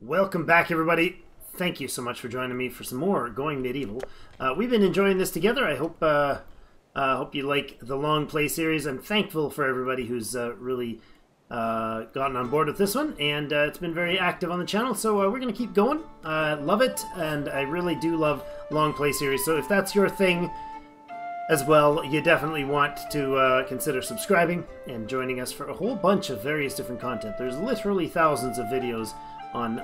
Welcome back, everybody. Thank you so much for joining me for some more Going Medieval. We've been enjoying this together. I hope you like the long play series. I'm thankful for everybody who's really gotten on board with this one, and it's been very active on the channel, so we're going to keep going. Love it, and I really do love long play series, so if that's your thing as well, you definitely want to consider subscribing and joining us for a whole bunch of various different content. There's literally thousands of videos on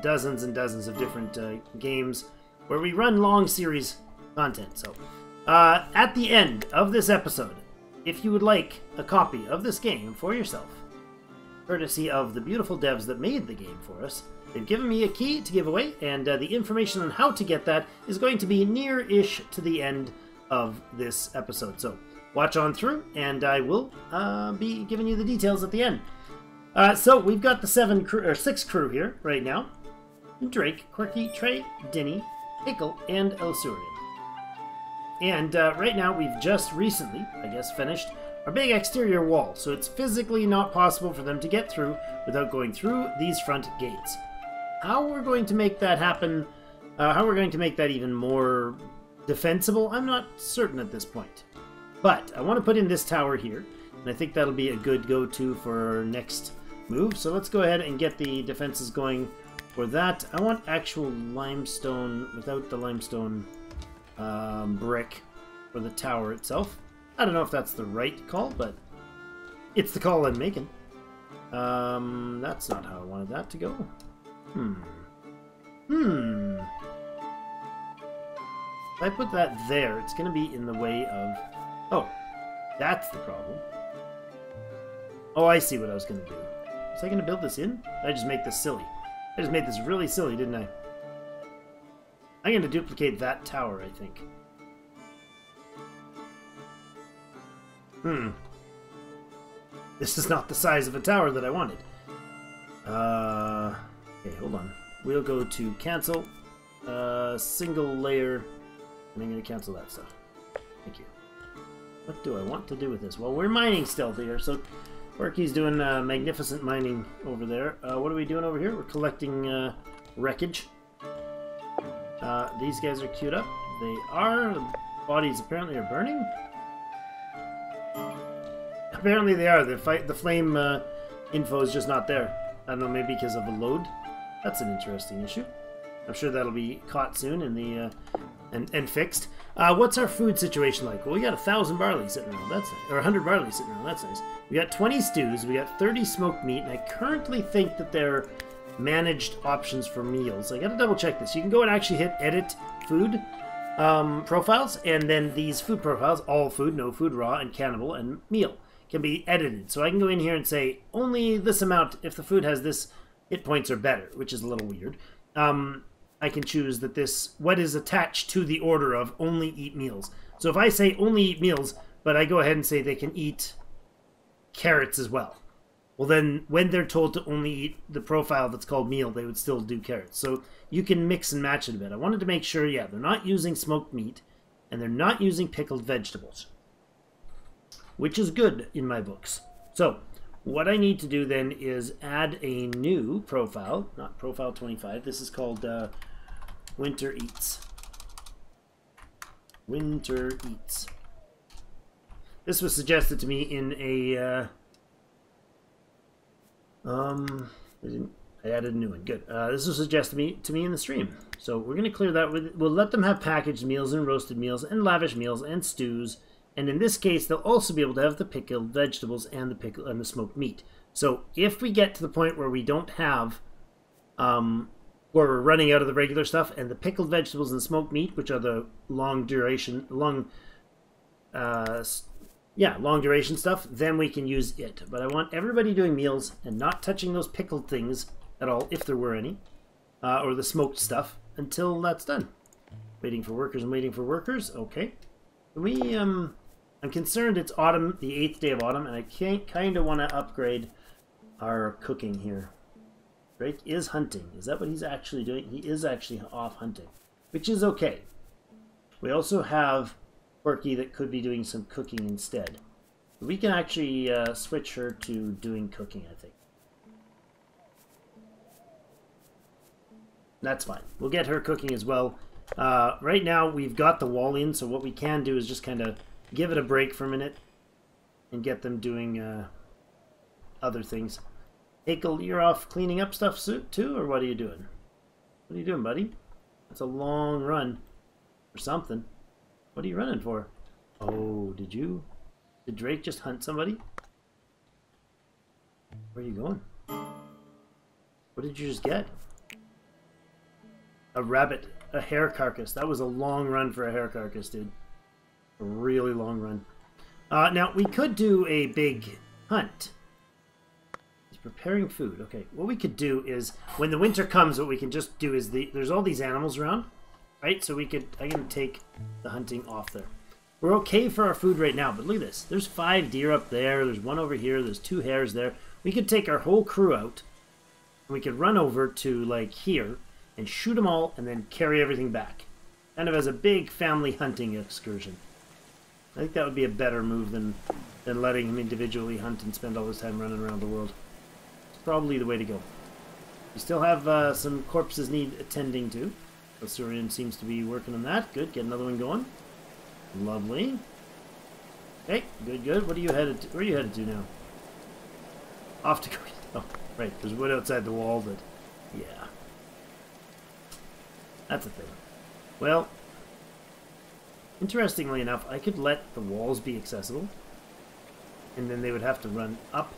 dozens and dozens of different games where we run long series content. So at the end of this episode, if you would like a copy of this game for yourself, courtesy of the beautiful devs that made the game for us, they've given me a key to give away, and the information on how to get that is going to be near-ish to the end of this episode. So watch on through, and I will be giving you the details at the end. So we've got the six crew here right now: Drake, Quirky, Trey, Denny, Pickle, and Elsurian. And right now we've just recently, I guess, finished our big exterior wall, so it's physically not possible for them to get through without going through these front gates. How we're going to make that happen, how we're going to make that even more defensible, I'm not certain at this point. But I want to put in this tower here, and I think that'll be a good go-to for our next move. So let's go ahead and get the defenses going for that. I want actual limestone without the limestone brick for the tower itself. I don't know if that's the right call, but it's the call I'm making. That's not how I wanted that to go. If I put that there, it's going to be in the way of... Oh, that's the problem. Oh, I see what I was going to do. Was I going to build this in? I just make this silly. I just made this really silly, didn't I? I'm going to duplicate that tower, I think. This is not the size of a tower that I wanted. Okay, hold on. We'll go to cancel. Single layer. And I'm going to cancel that stuff. Thank you. What do I want to do with this? Well, we're mining still here, so Quirky's doing magnificent mining over there. What are we doing over here? We're collecting wreckage. These guys are queued up. They are. The bodies apparently are burning. Apparently they are. The flame info is just not there. I don't know, maybe because of the load. That's an interesting issue. I'm sure that'll be caught soon in the and fixed. What's our food situation like? Well, we got 1,000 barley sitting around. That's nice. Or 100 barley sitting around. That's nice. We got 20 stews. We got 30 smoked meat, and I currently think that they're managed options for meals. I got to double check this. You can go and actually hit edit food profiles, and then these food profiles, all food, no food, raw, and cannibal, and meal, can be edited. So I can go in here and say only this amount if the food has this hit points or better, which is a little weird. I can choose that what is attached to the order of only eat meals. So if I say only eat meals, but I go ahead and say they can eat carrots as well, well then when they're told to only eat the profile that's called meal, they would still do carrots. So you can mix and match it a bit. I wanted to make sure, yeah, they're not using smoked meat and they're not using pickled vegetables, which is good in my books. So what I need to do then is add a new profile, not profile 25. This is called Winter Eats. Winter Eats. This was suggested to me in a I added a new one. Good. This was suggested to me in the stream. So we're going to clear that with. We'll let them have packaged meals and roasted meals and lavish meals and stews. And in this case, they'll also be able to have the pickled vegetables and the smoked meat. So if we get to the point where we don't have, where we're running out of the regular stuff, and the pickled vegetables and smoked meat, which are the long duration stuff, then we can use it. But I want everybody doing meals and not touching those pickled things at all, if there were any, or the smoked stuff, until that's done. Waiting for workers and waiting for workers. Okay. I'm concerned it's autumn, the 8th day of autumn, and I kind of want to upgrade our cooking here. Drake is hunting. Is that what he's actually doing? He is actually off hunting, which is okay. We also have Quirky that could be doing some cooking instead. We can actually switch her to doing cooking, I think. That's fine. We'll get her cooking as well. Right now, we've got the wall in, so what we can do is just kind of give it a break for a minute and get them doing other things. Akel, you're off cleaning up stuff too, or what are you doing? What are you doing, buddy? That's a long run for something. What are you running for? Oh, did Drake just hunt somebody? Where are you going? What did you just get? A rabbit, a hare carcass. That was a long run for a hare carcass, dude. A really long run. Now, we could do a big hunt. He's preparing food. Okay, what we could do is, when the winter comes, what we can just do is, there's all these animals around, right? So I can take the hunting off there. We're okay for our food right now, but look at this. There's 5 deer up there. There's 1 over here. There's 2 hares there. We could take our whole crew out. And we could run over to, like, here and shoot them all and then carry everything back. Kind of as a big family hunting excursion. I think that would be a better move than letting him individually hunt and spend all his time running around the world. It's probably the way to go. We still have some corpses need attending to. Osurian seems to be working on that. Good, get another one going. Lovely. Okay, good, good. What are you headed to? Where are you headed to now? Off to go. Oh, right. There's wood outside the wall that... Yeah. That's a thing. Well, interestingly enough, I could let the walls be accessible. And then they would have to run up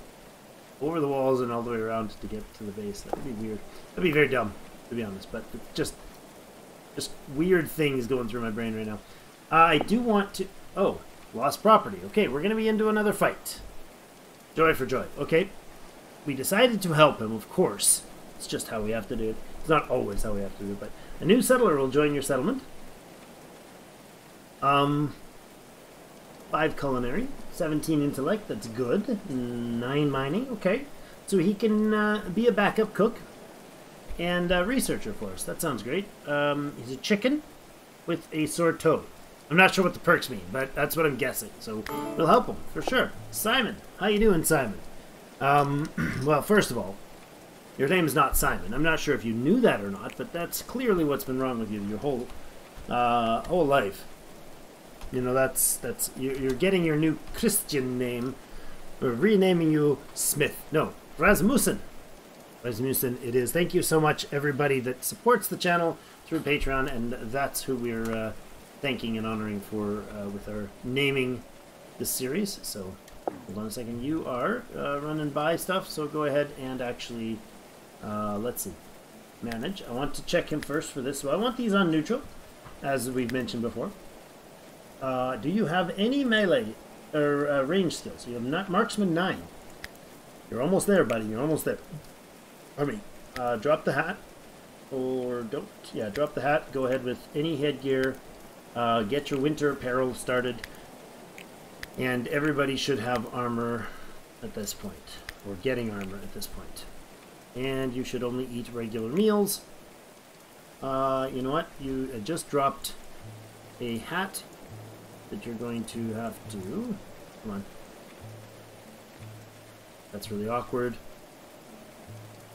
over the walls and all the way around to get to the base. That would be weird. That would be very dumb, to be honest. But just weird things going through my brain right now. I do want to... Oh, lost property. Okay, we're going to be into another fight. Joy for joy. Okay. We decided to help him, of course. It's just how we have to do it. It's not always how we have to do it, but a new settler will join your settlement. 5 culinary, 17 intellect, that's good. 9 mining, okay. So he can be a backup cook and researcher for us. That sounds great. He's a chicken with a sore toe. I'm not sure what the perks mean, but that's what I'm guessing. So we'll help him, for sure. Simon, how you doing, Simon? Well, first of all, your name is not Simon. I'm not sure if you knew that or not, but that's clearly what's been wrong with you your whole life. You know, you're getting your new Christian name. We're renaming you Smith. No, Rasmussen. Rasmussen it is. Thank you so much, everybody that supports the channel through Patreon, and that's who we're thanking and honoring for with our naming this series. So, hold on a second. You are running by stuff, so go ahead and actually, let's see, manage. I want to check him first for this. So I want these on neutral, as we've mentioned before. Do you have any melee or range skills? You have not marksman 9. You're almost there, buddy. You're almost there. Pardon me. Drop the hat, or don't. Yeah, drop the hat. Go ahead with any headgear. Get your winter apparel started. And everybody should have armor at this point, or getting armor at this point. And you should only eat regular meals. You know what? You just dropped a hat that you're going to have to... Come on. That's really awkward.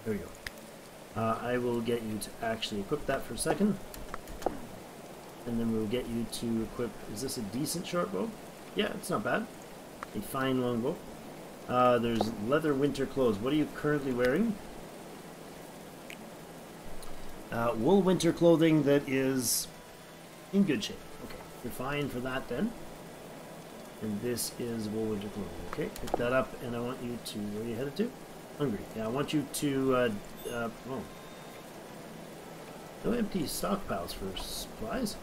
There we go. I will get you to actually equip that for a second. And then we'll get you to equip... Is this a decent short bow? Yeah, it's not bad. A fine longbow. There's leather winter clothes. What are you currently wearing? Wool winter clothing that is in good shape. Okay, you're fine for that then. And this is wool winter clothing. Okay, pick that up, and I want you to... Where are you headed to? Hungry. Yeah, I want you to... oh. No empty stockpiles for supplies.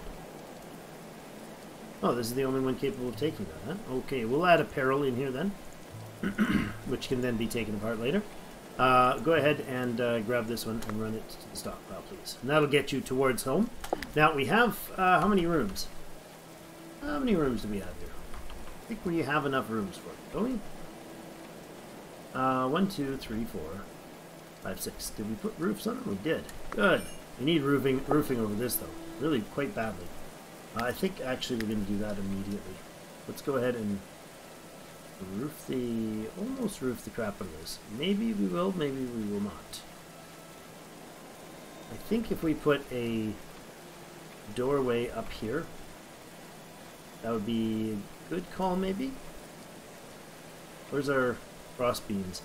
Oh, this is the only one capable of taking that, huh? Okay, we'll add apparel in here then, which can then be taken apart later. Go ahead and grab this one and run it to the stockpile, please. And that'll get you towards home. Now, we have, how many rooms? How many rooms do we have here? I think we have enough rooms for it, don't we? 1, 2, 3, 4, 5, 6. Did we put roofs on them? We did. Good. We need roofing over this, though. Really, quite badly. I think, actually, we're going to do that immediately. Let's go ahead and almost roof the crap out of this. Maybe we will, maybe we will not. I think if we put a doorway up here, that would be a good call, maybe? Where's our cross beams?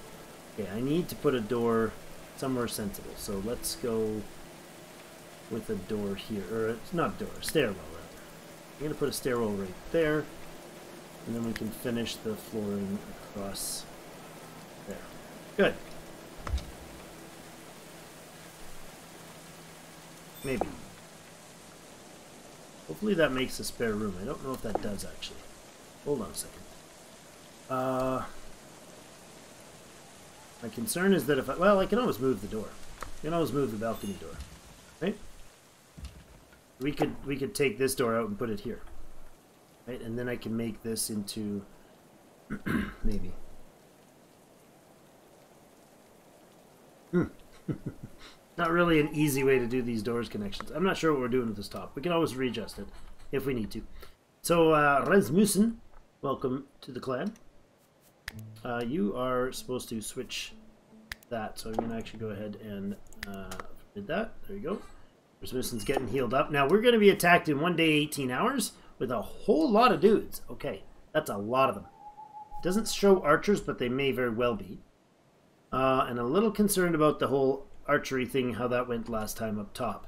Okay, I need to put a door somewhere sensible, so let's go with a door here, or it's not a door, a stairwell rather. I'm going to put a stairwell right there, and then we can finish the flooring across there. Good. Maybe. Hopefully that makes a spare room. I don't know if that does, actually. Hold on a second. My concern is that if I... Well, I can always move the door. I can always move the balcony door. Right? We could take this door out and put it here. Right? And then I can make this into... maybe. Not really an easy way to do these doors connections. I'm not sure what we're doing with this top. We can always readjust it if we need to. So, Rasmussen, welcome to the clan. You are supposed to switch that, so I'm going to actually go ahead and did that. There you go. Rasmussen's getting healed up. Now, we're going to be attacked in 1 day, 18 hours with a whole lot of dudes. Okay, that's a lot of them. It doesn't show archers, but they may very well be. And a little concerned about the whole archery thing, how that went last time up top.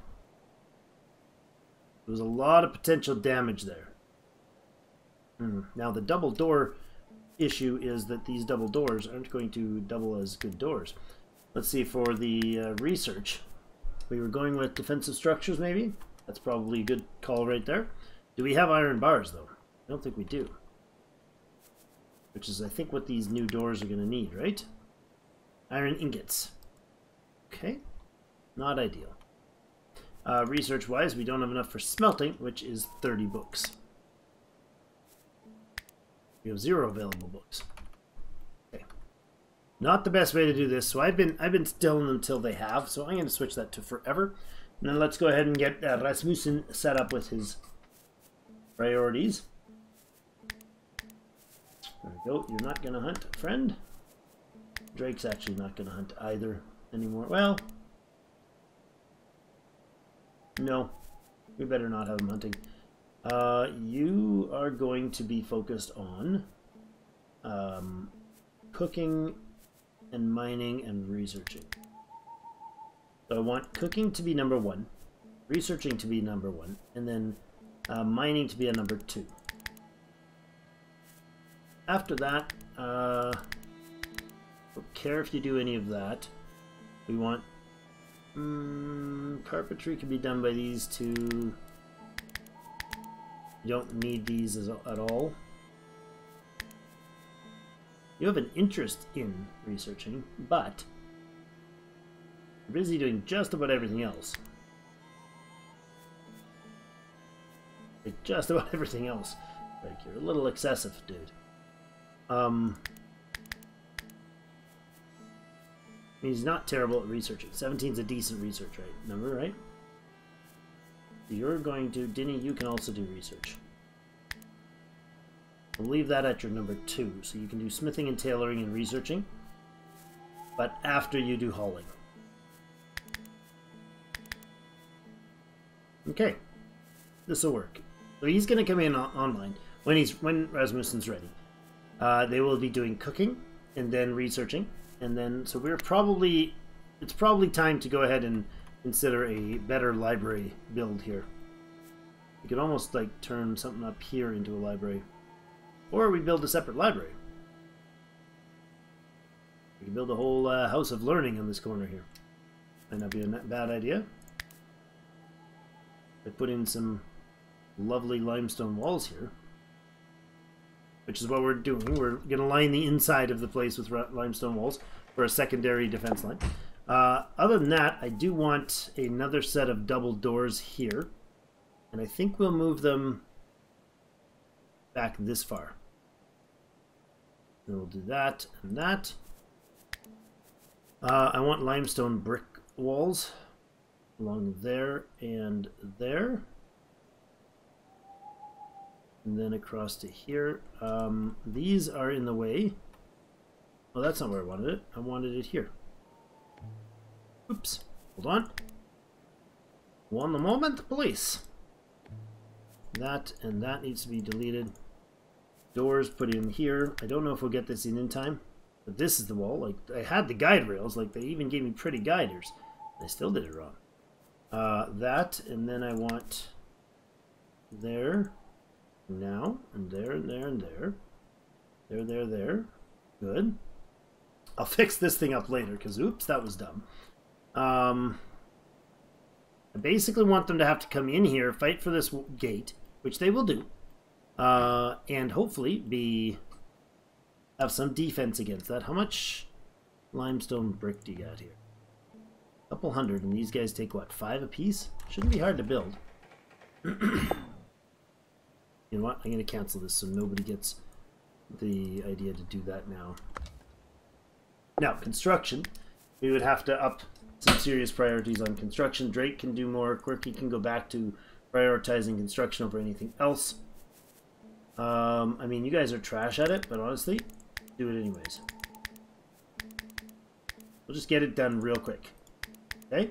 There was a lot of potential damage there. Now the double door issue is that these double doors aren't going to double as good doors. Let's see, for the research, we were going with defensive structures maybe? That's probably a good call right there. Do we have iron bars though? I don't think we do. Which is I think what these new doors are going to need, right? Iron ingots. Okay, not ideal. Research-wise, we don't have enough for smelting, which is 30 books. We have 0 available books. Okay, not the best way to do this. So I've been stilling them until they have. So I'm going to switch that to forever. And then let's go ahead and get Rasmussen set up with his priorities. There we go. You're not going to hunt, friend. Drake's actually not going to hunt either anymore. Well, no, we better not have him hunting. You are going to be focused on cooking and mining and researching. So I want cooking to be number 1, researching to be number 1, and then mining to be a number 2. After that, don't care if you do any of that. We want carpentry can be done by these two. You don't need these at all. You have an interest in researching, but you're busy doing just about everything else. Like just about everything else. Like you're a little excessive, dude. He's not terrible at researching. 17's a decent research number, right? So you're going to... Dinny, you can also do research. I'll leave that at your number 2. So you can do smithing and tailoring and researching. But after you do hauling. Okay. This will work. So he's going to come in online when Rasmussen's ready. They will be doing cooking and then researching. And then, so it's probably time to go ahead and consider a better library build here. We could almost like turn something up here into a library. Or we build a separate library. We can build a whole house of learning in this corner here. Might not be a bad idea. I put in some lovely limestone walls here. Which is what we're doing. We're going to line the inside of the place with limestone walls for a secondary defense line. Other than that, I do want another set of double doors here. And I think we'll move them back this far. And we'll do that and that. I want limestone brick walls along there and there. And then across to here. These are in the way. Oh, that's not where I wanted it. I wanted it here. Oops. Hold on. One moment, police. That and that needs to be deleted. Doors put in here. I don't know if we'll get this in time, but this is the wall. Like, I had the guide rails. Like, they even gave me pretty guiders. I still did it wrong. That, and then I want there, now, and there, and there, and there. There, there, there. Good. I'll fix this thing up later, because oops, that was dumb. I basically want them to have to come in here, fight for this gate, which they will do, and hopefully have some defense against that. How much limestone brick do you got here? A couple hundred, and these guys take, what, 5 apiece? Shouldn't be hard to build. You know what? I'm going to cancel this so nobody gets the idea to do that now. Now, construction. We would have to up some serious priorities on construction. Drake can do more. Quirky can go back to prioritizing construction over anything else. I mean, you guys are trash at it, but honestly, do it anyways. We'll just get it done real quick. Okay?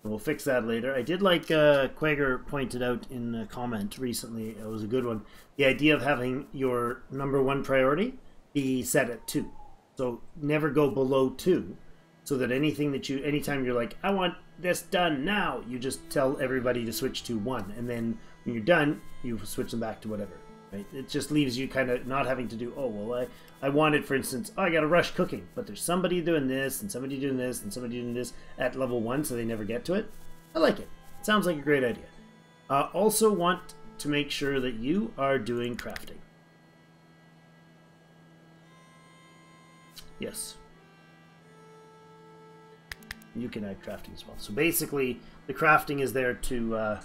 And we'll fix that later. I did like Quagger pointed out in a comment recently, it was a good one, the idea of having your #1 priority be set at 2. So never go below 2, so that anything that anytime you're like, I want this done now, you just tell everybody to switch to 1. And then when you're done, you switch them back to whatever. Right? It just leaves you kind of not having to do, oh, well, I wanted, for instance, oh, I got to rush cooking, but there's somebody doing this, and somebody doing this, and somebody doing this at level 1, so they never get to it. I like it. It sounds like a great idea. Also want to make sure that you are doing crafting. Yes. You can add crafting as well. So basically, the crafting is there to...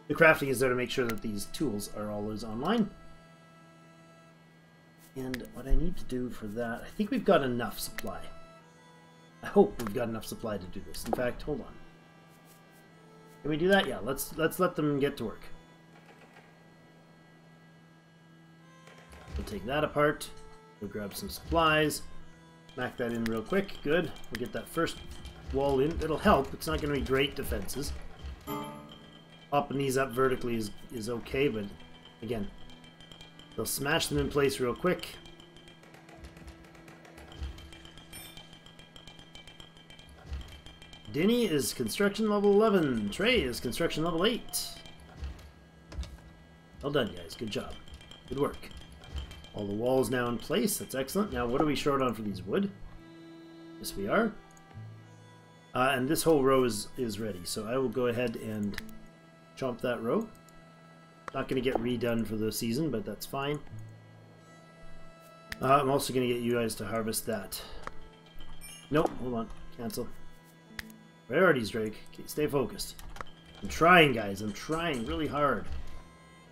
the crafting is there to make sure that these tools are always online. And what I need to do for that, I think we've got enough supply. I hope we've got enough supply to do this. In fact, hold on. Can we do that? Yeah, let's let them get to work. We'll take that apart. We'll grab some supplies. Smack that in real quick. Good. We'll get that first wall in. It'll help. It's not going to be great defenses. Popping these up vertically is okay, but again, they'll smash them in place real quick. Denny is construction level 11. Trey is construction level 8. Well done, guys. Good job. Good work. All the walls now in place. That's excellent. Now, what are we short on for these wood? Yes, we are. And this whole row is ready, so I will go ahead and chomp that row. Not going to get redone for the season, but that's fine. I'm also going to get you guys to harvest that. Nope, hold on. Cancel. Priorities, Drake. Okay, stay focused. I'm trying, guys. I'm trying really hard.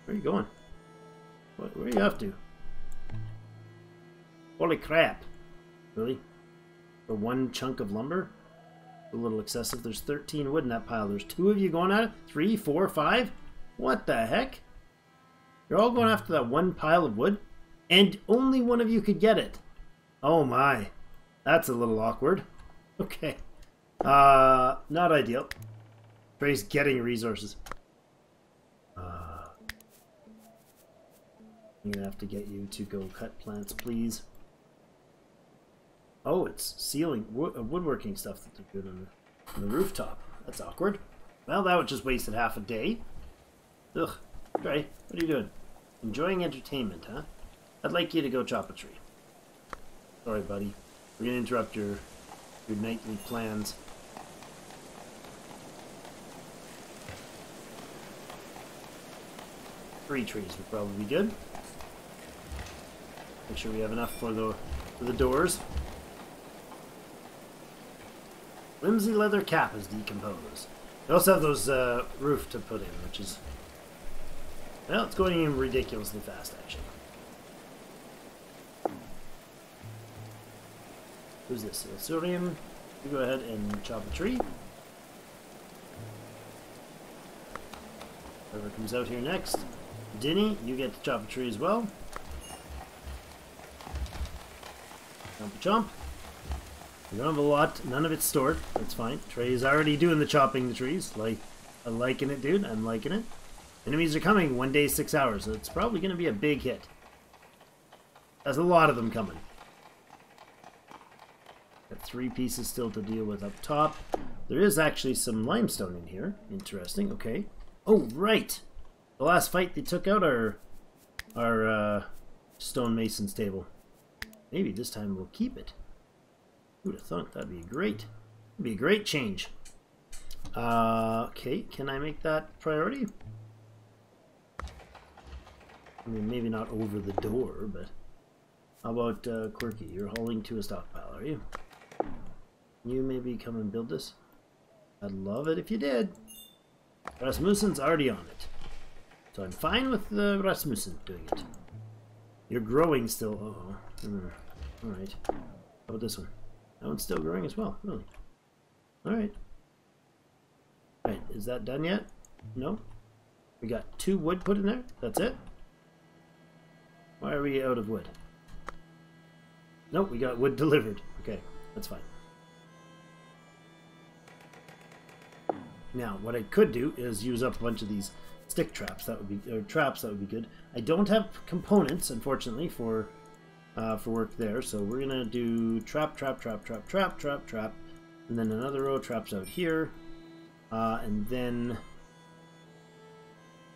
Where are you going? Where are you off to? Holy crap. Really? For one chunk of lumber? A little excessive. There's 13 wood in that pile. There's 2 of you going at it? 3, 4, 5? What the heck? You're all going after that one pile of wood? And only one of you could get it. Oh my. That's a little awkward. Okay. Not ideal. Trey's getting resources. I'm gonna have to get you to go cut plants, please. Oh, it's ceiling, woodworking stuff that they're doing on the rooftop. That's awkward. Well, that would just wasted half a day. Ugh. Trey, what are you doing? Enjoying entertainment, huh? I'd like you to go chop a tree. Sorry, buddy. We're gonna interrupt your nightly plans. Three trees would probably be good. Make sure we have enough for the doors. Flimsy leather cap is decomposed. We also have those roof to put in, which is, well, it's going in ridiculously fast, actually. Who's this? Illyrium. You go ahead and chop a tree. Whoever comes out here next. Denny, you get to chop a tree as well. Chomp a chomp. We don't have a lot. None of it's stored. That's fine. Trey's already doing the chopping the trees. I'm liking it, dude. I'm liking it. Enemies are coming 1 day, 6 hours. So it's probably going to be a big hit. There's a lot of them coming. Got 3 pieces still to deal with up top. There is actually some limestone in here. Interesting. Okay. Oh, right. The last fight they took out our stonemason's table. Maybe this time we'll keep it. Who'd have thought? That'd be great. It'd be a great change. Okay, can I make that priority? I mean, maybe not over the door, but how about Quirky? You're hauling to a stockpile, are you? You maybe come and build this? I'd love it if you did. Rasmussen's already on it. So I'm fine with Rasmussen doing it. You're growing still. Uh-oh. Alright. How about this one? That one's still growing as well. Really? Alright. Alright, is that done yet? No? We got 2 wood put in there? That's it? Why are we out of wood? Nope, we got wood delivered. Okay, that's fine. Now, what I could do is use up a bunch of these stick traps. That would be, or traps. That would be good. I don't have components, unfortunately, for work there. So we're gonna do trap, trap, trap, trap, trap, trap, trap, and then another row of traps out here, and then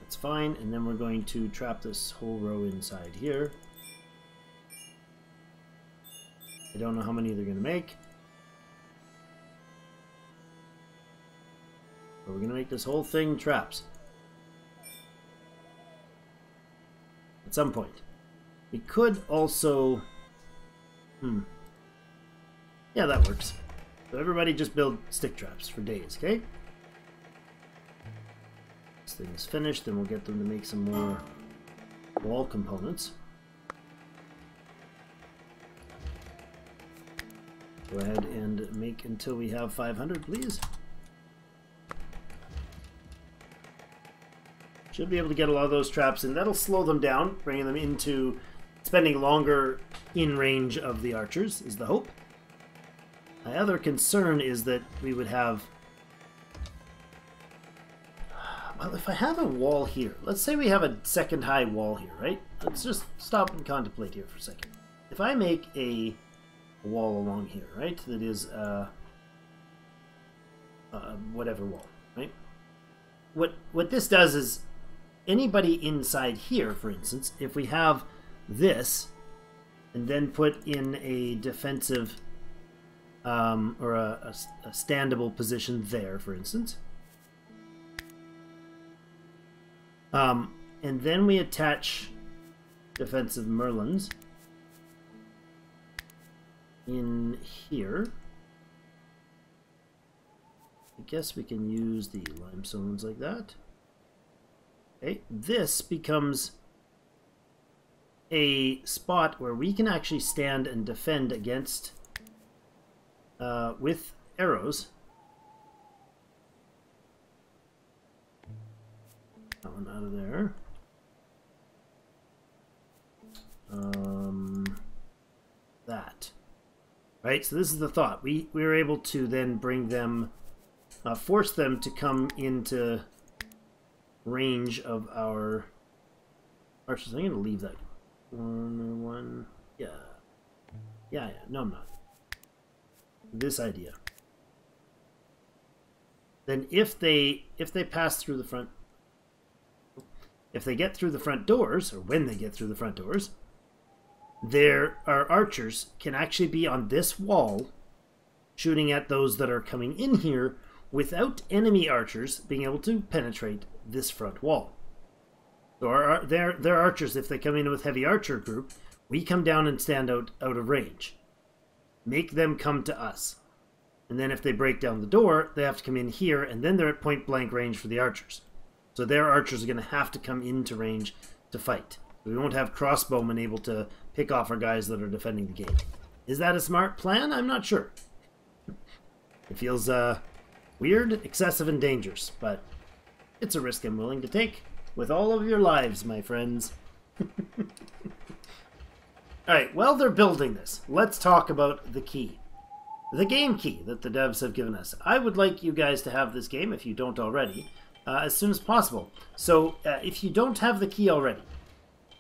that's fine. And then we're going to trap this whole row inside here. I don't know how many they're gonna make. But we're gonna make this whole thing traps. At some point. We could also... Yeah, that works. So everybody just build stick traps for days, okay? This thing is finished, then we'll get them to make some more wall components. Go ahead and make until we have 500, please. Should be able to get a lot of those traps in. That'll slow them down, bringing them into spending longer in range of the archers, is the hope. My other concern is that we would have... Well, if I have a wall here, let's say we have a second high wall here, right? Let's just stop and contemplate here for a second. If I make a wall along here, right? That is whatever wall, right? What this does is anybody inside here, for instance, if we have this and then put in a defensive or a standable position there, for instance, and then we attach defensive merlins in here. I guess we can use the limestones like that. Okay, this becomes a spot where we can actually stand and defend against with arrows. That one out of there. That. Right, so this is the thought. We were able to then bring them, force them to come into range of our archers. I'm going to leave that corner one. Yeah. Yeah. No, I'm not. This idea. Then if they pass through the front, if they get through the front doors, or when they get through the front doors, our archers can actually be on this wall shooting at those that are coming in here without enemy archers being able to penetrate this front wall. So their archers, if they come in with heavy archer group, we come down and stand out of range. Make them come to us. And then if they break down the door, they have to come in here, and then they're at point blank range for the archers. So their archers are going to have to come into range to fight. We won't have crossbowmen able to pick off our guys that are defending the gate. Is that a smart plan? I'm not sure. It feels weird, excessive, and dangerous, but it's a risk I'm willing to take with all of your lives, my friends. Alright, while they're building this, let's talk about the key. the game key that the devs have given us. I would like you guys to have this game, if you don't already, as soon as possible. So if you don't have the key already,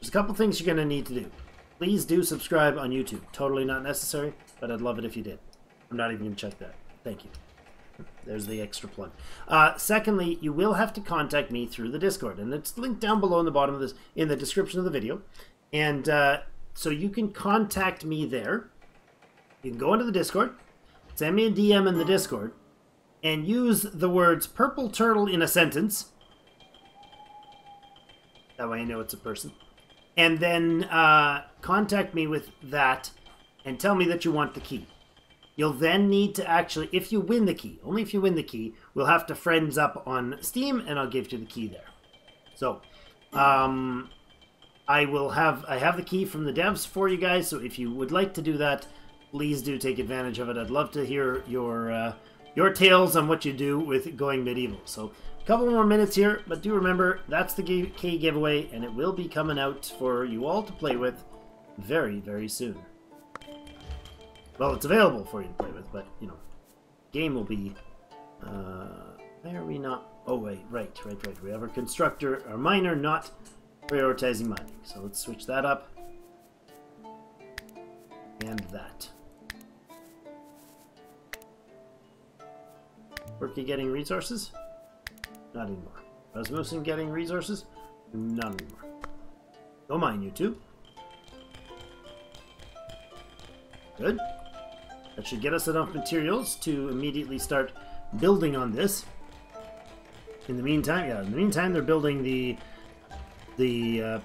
there's a couple things you're going to need to do. Please do subscribe on YouTube. Totally not necessary, but I'd love it if you did. I'm not even going to check that. Thank you. There's the extra plug. Secondly, you will have to contact me through the Discord, and it's linked down below in the bottom of this, in the description of the video. And so you can contact me there. You can go into the Discord, send me a DM in the Discord, and use the words "purple turtle" in a sentence. That way I know it's a person. And then contact me with that and tell me that you want the key. You'll then need to actually, if you win the key, only if you win the key, we'll have to friends up on Steam, and I'll give you the key there. So, I have the key from the devs for you guys, so if you would like to do that, please do take advantage of it. I'd love to hear your tales on what you do with Going Medieval. So, a couple more minutes here, but do remember, that's the key giveaway, and it will be coming out for you all to play with very, very soon. Well, it's available for you to play with, but, you know, game will be, why are we not, oh, wait, right. We have our constructor, our miner not prioritizing mining. So let's switch that up. And that. Quirky getting resources? Not anymore. Rasmussen getting resources? Not anymore. Go mine, you two. Good. That should get us enough materials to immediately start building on this. In the meantime, they're building the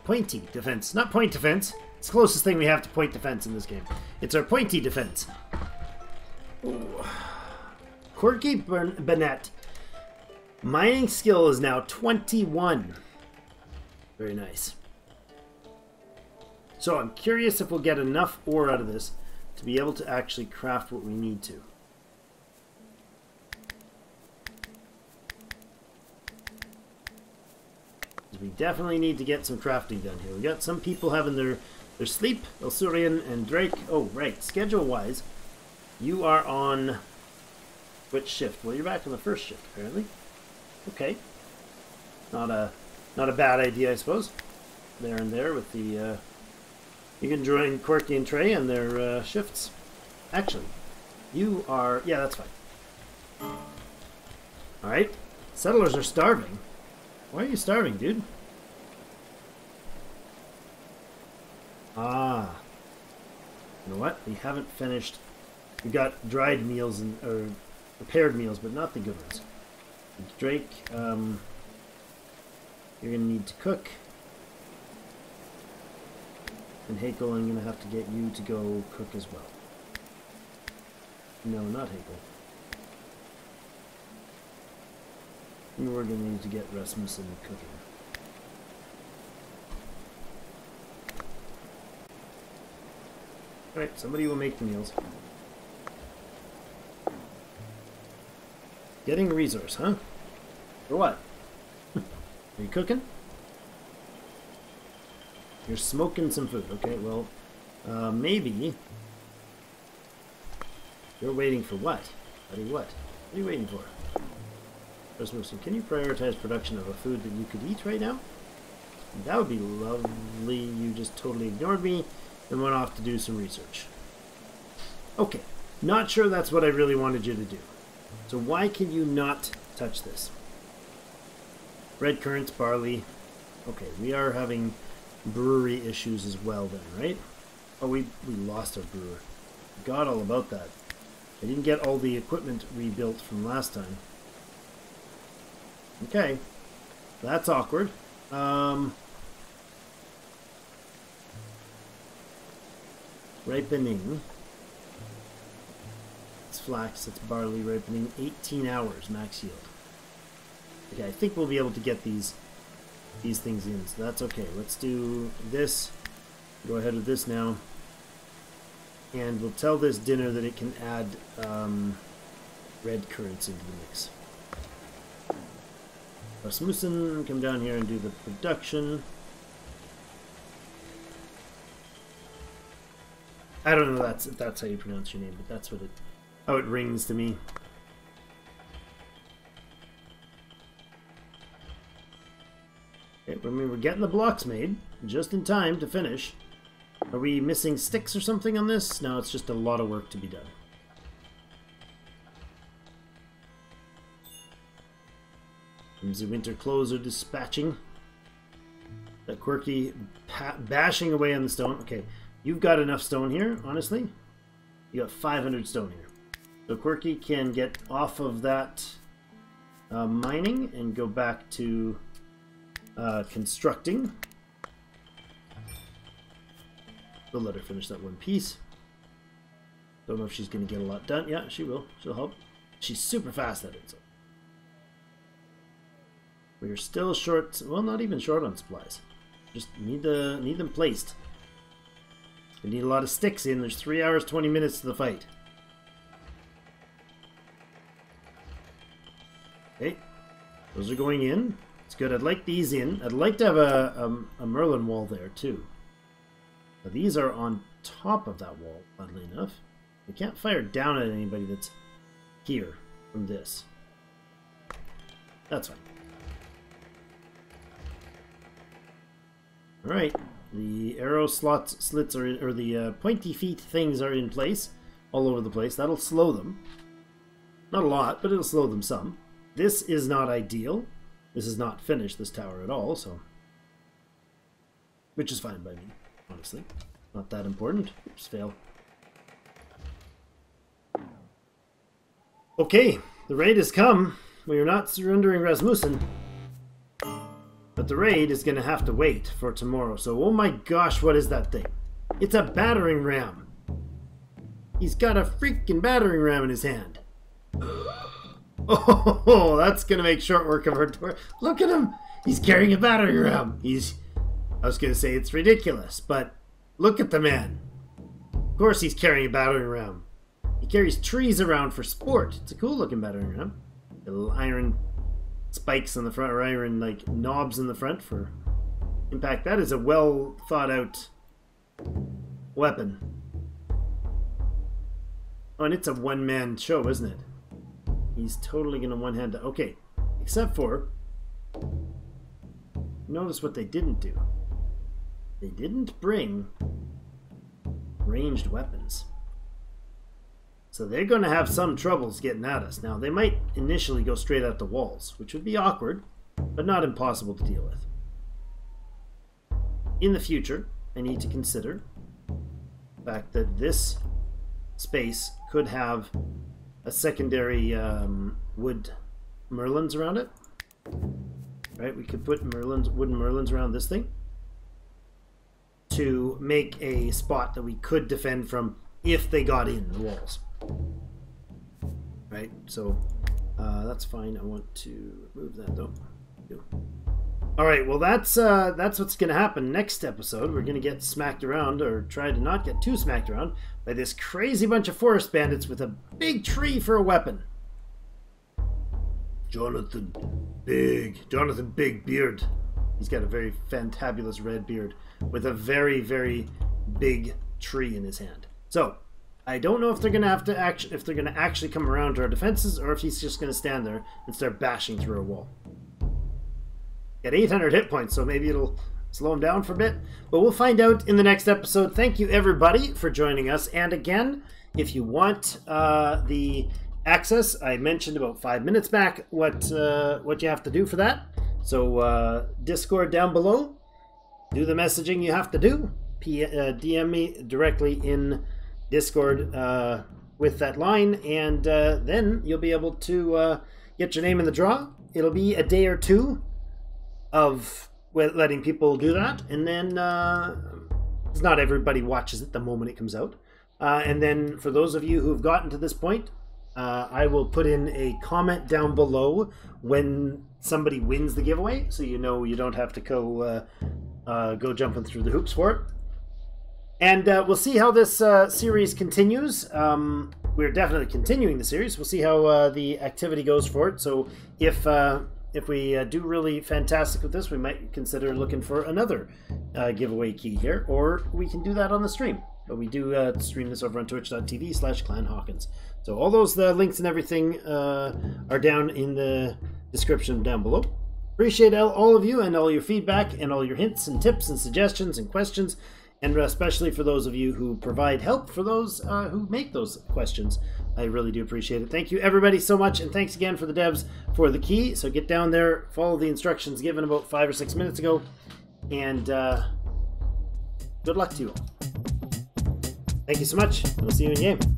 pointy defense. Not point defense. It's the closest thing we have to point defense in this game. It's our pointy defense. Ooh. Quirky Bennett. Mining skill is now 21. Very nice. So I'm curious if we'll get enough ore out of this to be able to actually craft what we need to. We definitely need to get some crafting done here. We got some people having their sleep. Elsurian and Drake. Oh, right. Schedule-wise, you are on which shift? Well, you're back on the first shift, apparently. Okay. Not a bad idea, I suppose. There and there with the... you can join Quirky and Trey and their shifts. Actually, you are... Yeah, that's fine. Alright. Settlers are starving. Why are you starving, dude? Ah. You know what? We haven't finished. We got dried meals and or prepared meals, but not the good ones. Drake, you're gonna need to cook. And Hakel, I'm gonna have to get you to go cook as well. No, not Hakel. And we're going to need to get Rasmussen cooking. Alright, somebody will make the meals. Getting a resource, huh? For what? Are you cooking? You're smoking some food. Okay, well, maybe... You're waiting for what? Buddy, what? What are you waiting for? Rasmussen, can you prioritize production of a food that you could eat right now? That would be lovely. You just totally ignored me and went off to do some research. Okay, not sure that's what I really wanted you to do. So why can you not touch this? Red currants, barley. Okay, we are having brewery issues as well then, right? Oh, we lost our brewer. Forgot all about that. I didn't get all the equipment rebuilt from last time. Okay, that's awkward. Ripening. It's flax, it's barley ripening. 18 hours max yield. Okay, I think we'll be able to get these things in, so that's okay. Let's do this. Go ahead with this now. And we'll tell this dinner that it can add red currants into the mix. Rasmussen, come down here and do the production. I don't know if that's how you pronounce your name, but that's what Oh, it rings to me. Okay, I mean, we're getting the blocks made just in time to finish. Are we missing sticks or something on this? No, it's just a lot of work to be done. The winter clothes are dispatching. That Quirky bashing away on the stone. Okay, you've got enough stone here, honestly. You got 500 stone here. So Quirky can get off of that mining and go back to constructing. We'll let her finish that one piece. Don't know if she's going to get a lot done. Yeah, she will. She'll help. She's super fast at it. So. We're still short. Well, not even short on supplies. Just need them placed. We need a lot of sticks in. There's 3 hours, 20 minutes to the fight. Okay, those are going in. It's good. I'd like these in. I'd like to have a Merlin wall there too. Now, these are on top of that wall, oddly enough. We can't fire down at anybody that's here from this. That's fine. Alright, the arrow slits are in, or the pointy feet things are in place, all over the place. That'll slow them. Not a lot, but it'll slow them some. This is not ideal. This is not finished, this tower at all, so... Which is fine by me, honestly. Not that important. Oops, fail. Okay, the raid has come. We are not surrendering Rasmussen. But the raid is going to have to wait for tomorrow. So, oh my gosh, what is that thing? It's a battering ram. He's got a freaking battering ram in his hand. Oh, that's going to make short work of our door. Look at him. He's carrying a battering ram. I was going to say it's ridiculous, but look at the man. Of course he's carrying a battering ram. He carries trees around for sport. It's a cool looking battering ram. Little iron spikes on the front, or iron like knobs in the front for impact. That is a well thought out weapon. Oh, and it's a one-man show, isn't it? He's totally gonna one-hand. Okay, except for, notice what they didn't do. They didn't bring ranged weapons. So they're going to have some troubles getting at us. Now, they might initially go straight at the walls, which would be awkward, but not impossible to deal with. In the future, I need to consider the fact that this space could have a secondary wood merlins around it. Right, we could put wooden merlins around this thing to make a spot that we could defend from if they got in the walls. Right, so that's fine. I want to move that though. All right, well that's what's going to happen next episode. We're going to get smacked around, or try to not get too smacked around, by this crazy bunch of forest bandits with a big tree for a weapon. Jonathan Big Beard. He's got a very fantabulous red beard with a very, very big tree in his hand. So I don't know if they're gonna have to actually come around to our defenses, or if he's just gonna stand there and start bashing through a wall. Got 800 hit points, so maybe it'll slow him down for a bit. But we'll find out in the next episode. Thank you everybody for joining us. And again, if you want the access, I mentioned about 5 minutes back what you have to do for that. So Discord down below. Do the messaging you have to do. DM me directly in Discord with that line, and then you'll be able to get your name in the draw. It'll be a day or two of letting people do that, and then not everybody watches it the moment it comes out. And then for those of you who've gotten to this point, I will put in a comment down below when somebody wins the giveaway, so you know you don't have to go jumping through the hoops for it. And we'll see how this series continues. We're definitely continuing the series. We'll see how the activity goes for it. So if we do really fantastic with this, we might consider looking for another giveaway key here, or we can do that on the stream. but we do stream this over on twitch.tv/ClanHawkins. So all those links and everything are down in the description down below. Appreciate all of you and all your feedback and all your hints and tips and suggestions and questions, and especially for those of you who provide help for those who make those questions. I really do appreciate it. Thank you everybody so much, and thanks again for the devs for the key. So get down there, follow the instructions given about 5 or 6 minutes ago, and good luck to you all. Thank you so much. We'll see you in game.